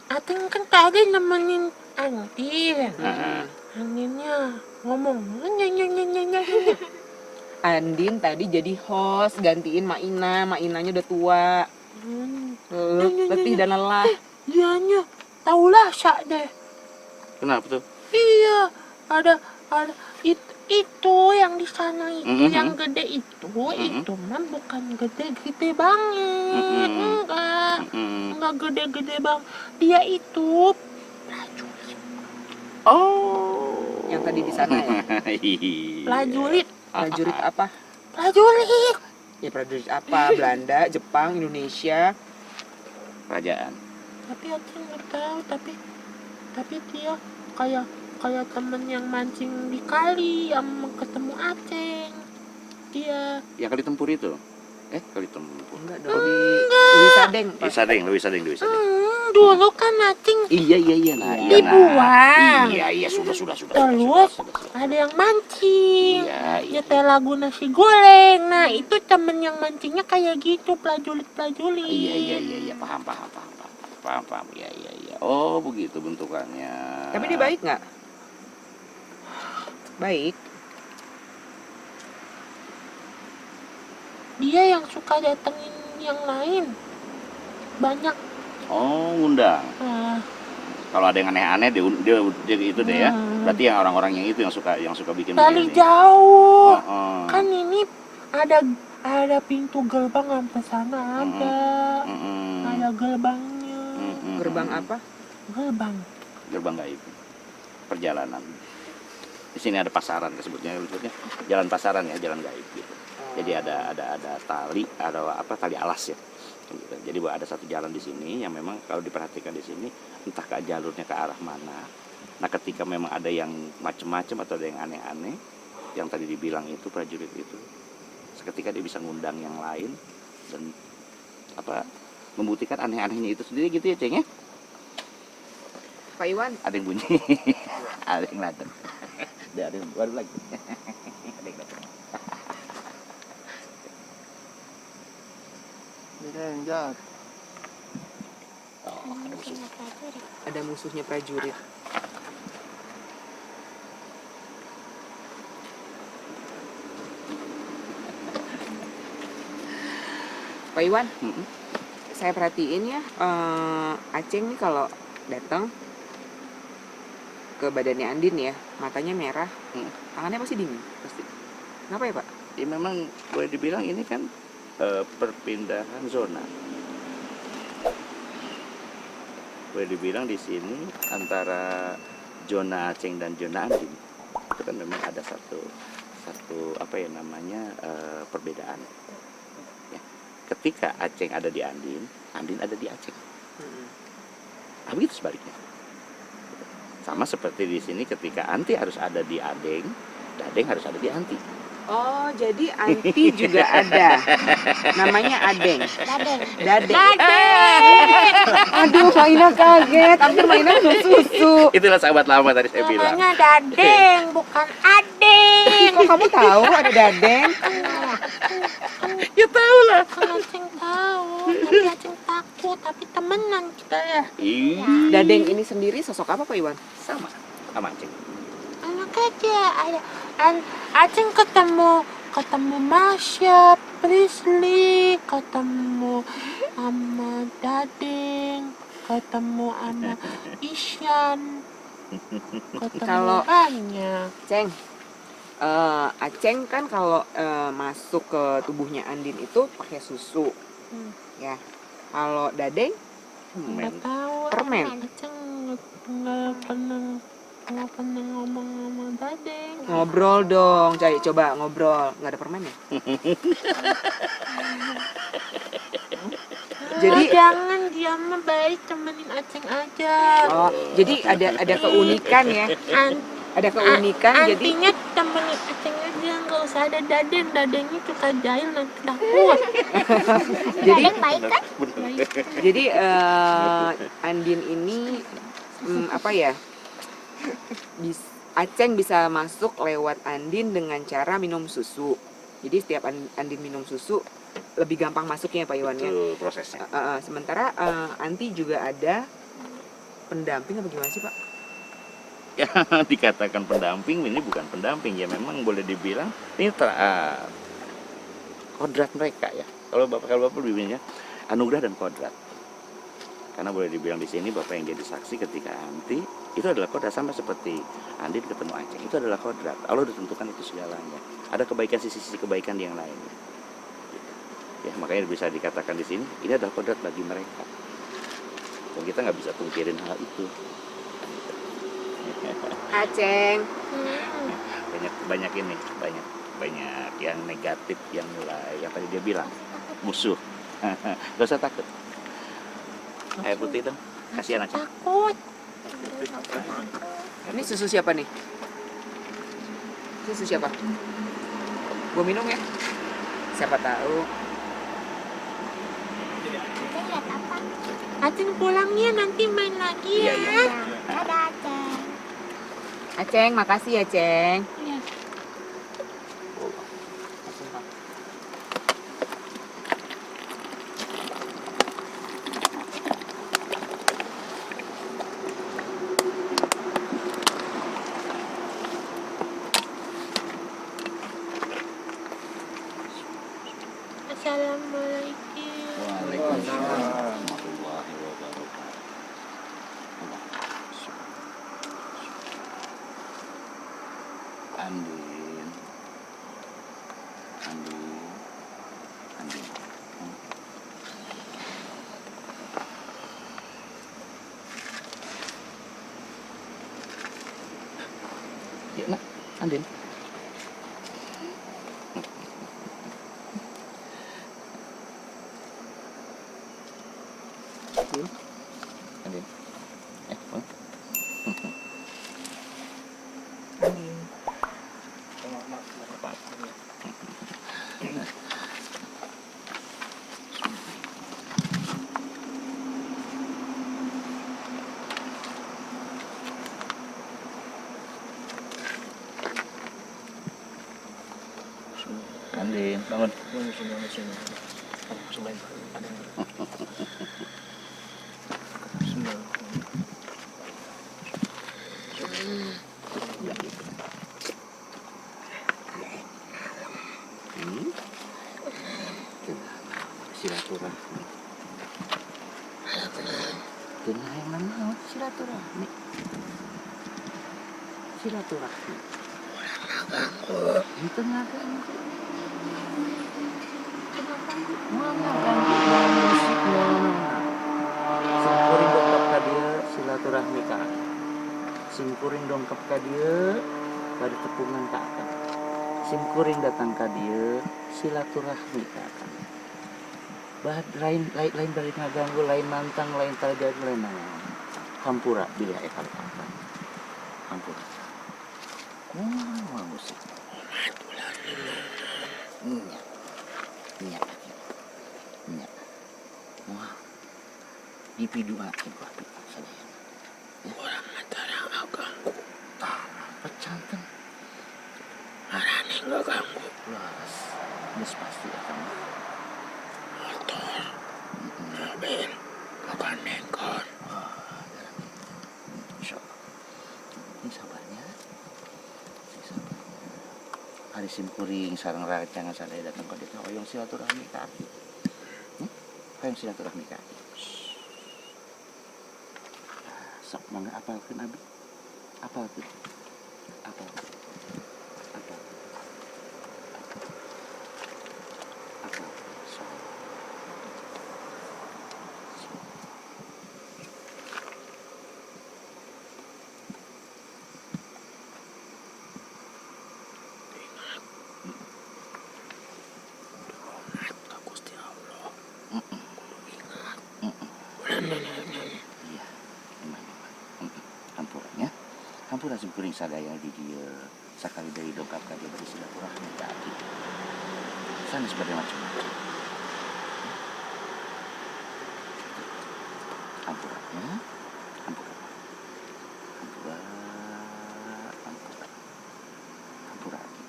Aceng kan tadi nemenin Andin. Heeh. Andinnya ngomong nyanyi. Andin tadi jadi host gantiin Maina. Mainanya udah tua. Letih dan lelah. Dianya taulah Syak deh. Kenapa tuh? Iya, ada itu yang di sana itu Mhm. yang gede itu mah bukan gede banget. Mhm. Enggak gede bang. Dia itu prajurit. Oh. Yang tadi di sana ya? Prajurit. Prajurit apa? Prajurit. Ya prajurit apa? Belanda, Jepang, Indonesia. Kerajaan. Tapi aku nggak tahu. Tapi dia kayak temen yang mancing di kali yang ketemu Aceng. Dia Yang kali tempur itu. Kali tempur. Enggak dong. Di Sadeng, Pak. Lebih sadeng. dulu kan Aceng Iya. Nah, dibuang. Iya, sudah. Terus ada yang mancing. Iya. Nyetel lagu nasi goreng. Nah, itu temen yang mancingnya kayak gitu, prajurit. Iya, paham. Iya. Oh, begitu bentukannya. Tapi dia baik nggak? Baik. Dia yang suka datengin yang lain. Banyak. Oh, ngundang. Ah, Kalau ada yang aneh-aneh dia itu deh ya. Berarti yang orang-orang yang itu yang suka bikin dari begini. jauh. Oh. Kan ini ada pintu gerbang sampai sana ada. Ada gerbangnya. Gerbang apa? Gerbang gaib. Perjalanan. Di sini ada pasaran disebutnya jalan pasaran ya, jalan gaib gitu. Jadi ada tali, tali alas ya. Gitu. Jadi ada satu jalan di sini yang memang kalau diperhatikan di sini entah ke jalurnya ke arah mana. Nah, ketika memang ada yang macam-macam atau ada yang aneh-aneh, yang tadi dibilang itu prajurit itu, seketika dia bisa ngundang yang lain dan membuktikan aneh-anehnya itu sendiri gitu ya, Ceng ya. Pak Iwan, Ada yang bunyi, ada yang datang. Ada yang baru lagi. Ada yang datang. Ini yang jahat. Oh, ada musuh. ada musuhnya prajurit. Pak Iwan, saya perhatiin ya, Aceng nih kalau datang ke badannya Andin ya, matanya merah, tangannya pasti dingin, pasti. Kenapa ya Pak? Ya memang boleh dibilang ini kan perpindahan zona. Boleh dibilang di sini antara zona Aceng dan zona Andin itu kan memang ada satu perbedaan. Ya. ketika Aceng ada di Andin, Andin ada di Aceng. Mm-mm. Nah, begitu sebaliknya. Sama seperti di sini ketika Anti harus ada di Adeng, Dadeng harus ada di Anti. Oh, jadi Anti juga ada. Namanya Adeng. Dadeng. Dadeng. Aduh, Maina kaget. Hampir Maina minum susu. Itulah sahabat lama tadi saya bilang. Namanya Dadeng, bukan Adeng. Kok kamu tahu ada Dadeng? Ya tahu lah. Kan Aceng tahu, tapi Aceng takut, tapi temenan kita ya. Ih, Dadeng ini sendiri sosok apa Pak Iwan? sama Aceng. Anak aja, Aceng ketemu Masya, Prisly, ketemu sama Dadeng, ketemu sama Isyan, ketemu Kalau- banyak. Ceng, Aceng kan kalau masuk ke tubuhnya Andin itu pakai susu, ya. Kalau Dadeng, Nggak Men. tahu. Permen. Aceng nggak pernah ngomong sama Dadeng. ngobrol dong. Coba ngobrol. Nggak ada permen ya? Jadi, Jangan, dia mah baik, temenin Aceng aja. oh, jadi ada keunikan ya. Ada keunikan. Jadi, Artinya temenin Aceng aja, nggak usah ada Dadeng. Dadengnya suka jahil nanti takut. jadi, Dadeng baik kan? jadi Andin ini apa ya? Aceng bisa masuk lewat Andin dengan cara minum susu. Jadi setiap Andin minum susu lebih gampang masuknya Pak Iwan ya. Itu prosesnya. Sementara Anti juga ada pendamping apa gimana sih Pak? Ya, dikatakan pendamping, ini bukan pendamping ya, memang boleh dibilang ini kodrat mereka ya. Kalau bapak lebih anugerah dan kodrat. Karena boleh dibilang di sini bapak yang jadi saksi ketika Anti itu adalah kodrat, sama seperti Andin ketemu Aceng, itu adalah kodrat. Allah udah tentukan itu segalanya. Ada kebaikan, sisi-sisi kebaikan yang lain. Gitu. Ya, makanya bisa dikatakan di sini ini adalah kodrat bagi mereka. Dan kita nggak bisa pungkirin hal itu. Aceng. banyak yang negatif, yang mulai yang tadi dia bilang musuh. Gak usah takut. Air putih dong, kasihan aja. Takut. Ini susu siapa nih? Susu siapa? Gua minum ya. Siapa tahu. Kita lihat apa? Aceng pulangnya nanti main lagi Iya, ya. iya. Dadah, Aceng. Aceng, makasih ya Ceng. Iya. Assalamualaikum. Waalaikumsalam warahmatullahi wabarakatuh. Andin. Ya, nak, Andin. Andin. Andin, bangun. Silaturahmi. Tengah yang mana? Silaturahmi. Silaturahmi. Itu nggak ada. Simkuring dongkap ka dieu silaturahmi ka akang. Simkuring dongkap ka dieu bari tepungan ka akang. Simkuring datang ka dieu silaturahmi ka akang. lain balik ngaganggu, lain nantang, lain tajam, lain hampura bila ekal apa. Hampura. Wah, musik. Nya. Nya. Wah. Dipiduakeun ku api sadaya. Orang antara ganggu. Tah, pecanten. Marane nggak ganggu. Las. Geus pasti eta mah. Motor, mobil, bukan nengkon. Insyaallah. Ini sabarnya. Hari simkuring sareng racangan sadaya datang ka dieu hoyong silaturahmi ka aki. Hoyong silaturahmi ka aki. Sok mangga apalkeun abi. Apalkeun. Apal. Apal. Apal. Sok. Ingat ka Gusti Allah. Ingat. Iya, emang. Hampuranya. Hampura simkuring sadaya di dieu sakali deui dongkap ka dieu bari silaturahmi ka aki. Sanes bade macam-macam. Hampuranya. Hampura. Hampura. Hampura. Hampura aki.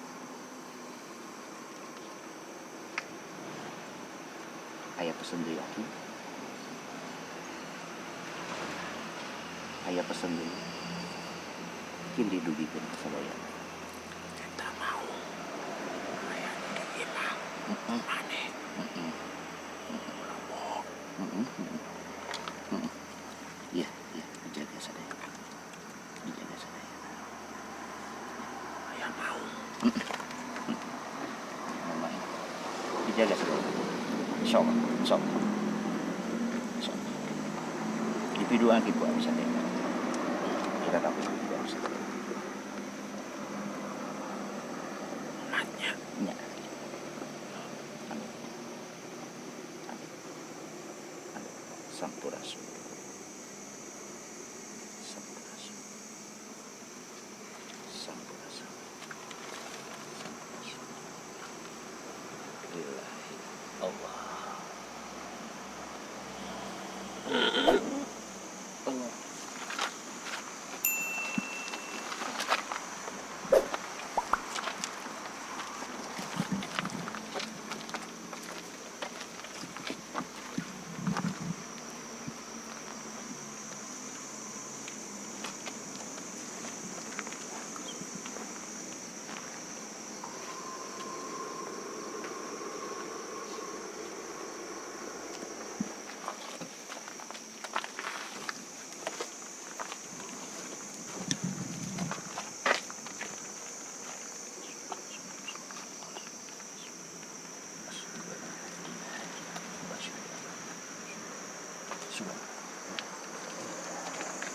Aya pesen deui aki. Aya pesen deui. Mungkin didugikeun ka sadaya. Kita mau. Ayah di imah. Mane. Lombok. Iya, dijaga sadaya. Dijaga sadaya. Ayah mau. Memang dijaga sadaya. Insyaallah. Dipiduan kitu abi sadaya. Kita tahu tidak bisa. Umatnya. Nya. Amin. Sampurasun. Sampurasun. Sampurasun. Sampurasun. Lillahi Allah. Allah.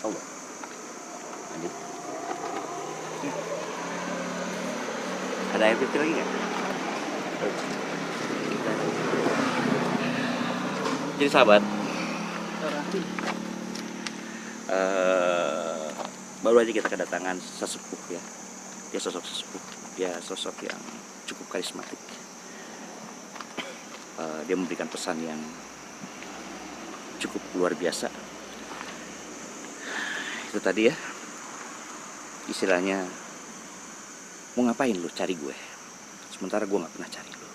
Allah. Lanjut. Ada air putih lagi nggak? Jadi sahabat, baru aja kita kedatangan sesepuh ya. Dia sosok sesepuh, dia sosok yang cukup karismatik. Dia memberikan pesan yang cukup luar biasa. Itu tadi ya, istilahnya, mau ngapain lu cari gue, sementara gue gak pernah cari lu.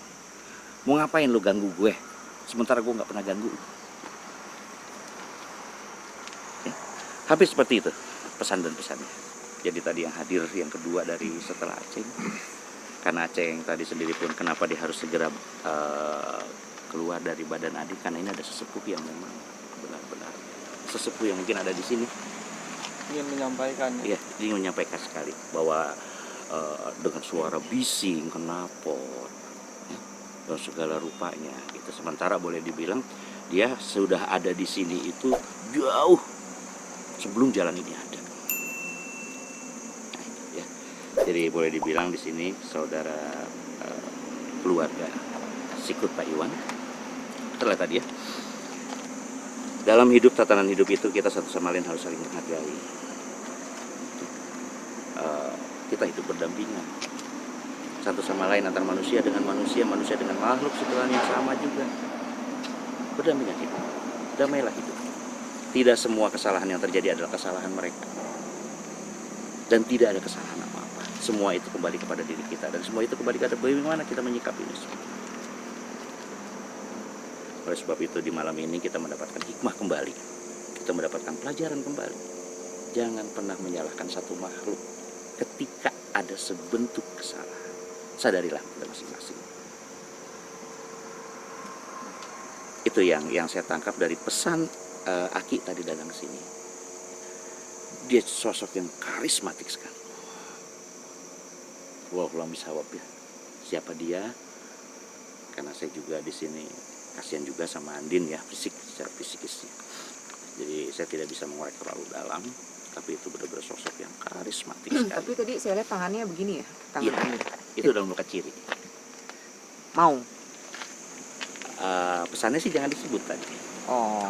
Mau ngapain lu ganggu gue, sementara gue gak pernah ganggu lu. Ya, hampir seperti itu pesan dan pesannya. Jadi tadi yang hadir yang kedua dari setelah Aceh, karena Aceh yang tadi sendiri pun kenapa dia harus segera keluar dari badan Adi, karena ini ada sesepuh yang memang benar-benar sesepuh yang mungkin ada di sini. Ingin menyampaikan. Iya, ingin menyampaikan sekali bahwa dengan suara bising, knalpot, ya, dan segala rupanya gitu. Sementara boleh dibilang dia sudah ada di sini itu jauh sebelum jalan ini ada. Nah, itu ya. Jadi boleh dibilang di sini saudara keluarga Sikut Pak Iwan terlihat tadi ya. Dalam hidup, tatanan hidup itu kita satu sama lain harus saling menghargai. Kita hidup berdampingan satu sama lain, antar manusia dengan manusia, manusia dengan makhluk sebenarnya yang sama juga. Berdampingan hidup, damailah hidup. Tidak semua kesalahan yang terjadi adalah kesalahan mereka, dan tidak ada kesalahan apa-apa. Semua itu kembali kepada diri kita, dan semua itu kembali kepada bagaimana kita menyikapi ini semua. Oleh sebab itu di malam ini kita mendapatkan hikmah kembali, kita mendapatkan pelajaran kembali. Jangan pernah menyalahkan satu makhluk ketika ada sebentuk kesalahan. Sadarilah pada masing-masing. Itu yang saya tangkap dari pesan Aki tadi datang ke sini. Dia sosok yang karismatik sekali. Wallahu bisawab ya. Siapa dia? Karena saya juga di sini kasihan juga sama Andin ya, secara fisikisnya. Jadi saya tidak bisa mengorek terlalu dalam, tapi itu benar-benar sosok yang karismatik sekali. Tapi tadi saya lihat tangannya begini ya, tangan Iya, Andi. itu dalam luka ciri. Mau. Pesannya sih jangan disebut tadi. Oh.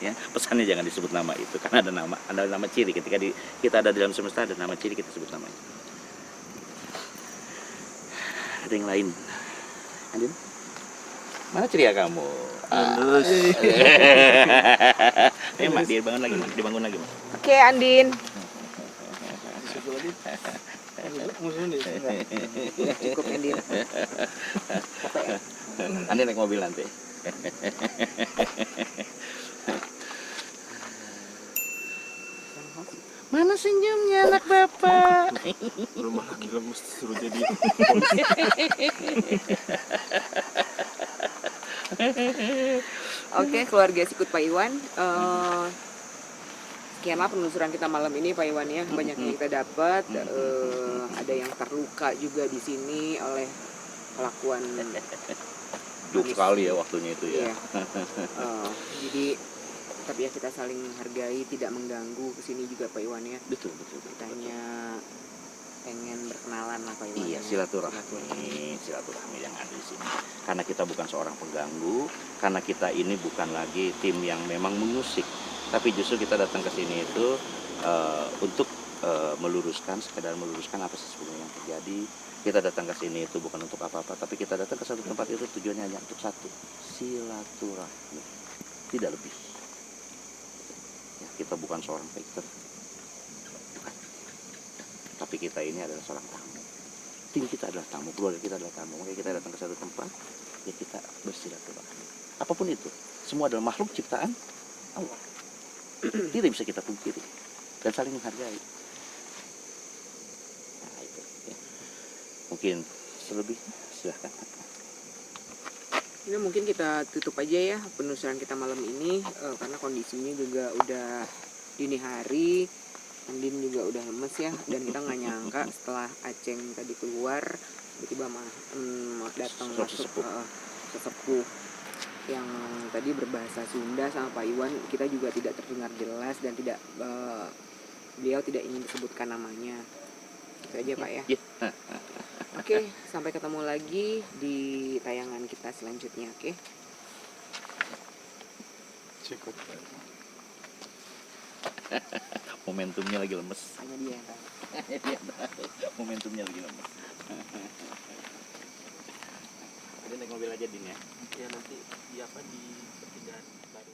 Ya, pesannya jangan disebut nama itu karena ada nama ciri. Ketika kita ada di dalam semesta, ada nama ciri, kita sebut namanya. Ada yang lain. Andin, mana ceria kamu? Ayo Mak, dibangun lagi Mak, dibangun lagi Mak. Oke, Andin. Cukup Andin. Andin naik mobil nanti. Mana senyumnya anak bapak? Rumah lagi lemes suruh jadi Oke, keluarga Sikut Pak Iwan. Sekianlah penelusuran kita malam ini Pak Iwan ya. Banyak yang kita dapat. Ada yang terluka juga di sini oleh kelakuan Jauh sekali ya waktunya itu ya. Iya. Jadi tapi ya kita saling menghargai, tidak mengganggu. Kesini juga Pak Iwan ya. Betul. Kita hanya pengen berkenalan lah Pak Iwan. Iya, silaturahmi yang ada di sini. Karena kita bukan seorang pengganggu, karena kita ini bukan lagi tim yang memang mengusik, tapi justru kita datang ke sini itu untuk sekedar meluruskan apa sih sebenarnya yang terjadi. Kita datang ke sini itu bukan untuk apa-apa, tapi kita datang ke satu tempat itu tujuannya hanya untuk satu, silaturahmi, tidak lebih. Ya, kita bukan seorang fighter, bukan. Tapi kita ini adalah seorang tamu. Tim kita adalah tamu, keluarga kita adalah tamu. Makanya kita datang ke satu tempat, ya kita bersilaturahmi. Apapun itu, semua adalah makhluk ciptaan Allah. Tidak bisa kita pungkiri dan saling menghargai. Nah itu. Ya. Mungkin selebihnya silahkan. Ini mungkin kita tutup aja ya penelusuran kita malam ini karena kondisinya juga udah dini hari, Andin juga udah lemes ya, dan kita nggak nyangka setelah Aceng tadi keluar tiba-tiba datang masuk sesepuh yang tadi berbahasa Sunda sama Pak Iwan. Kita juga tidak terdengar jelas dan tidak beliau tidak ingin disebutkan namanya. Itu aja Pak ya. Oke, sampai ketemu lagi di tayangan kita selanjutnya, oke? cukup. Momentumnya lagi lemes. Hanya dia yang tahu. Momentumnya lagi lemes. Jadi naik mobil aja Din ya. Ya nanti di pertigaan baru.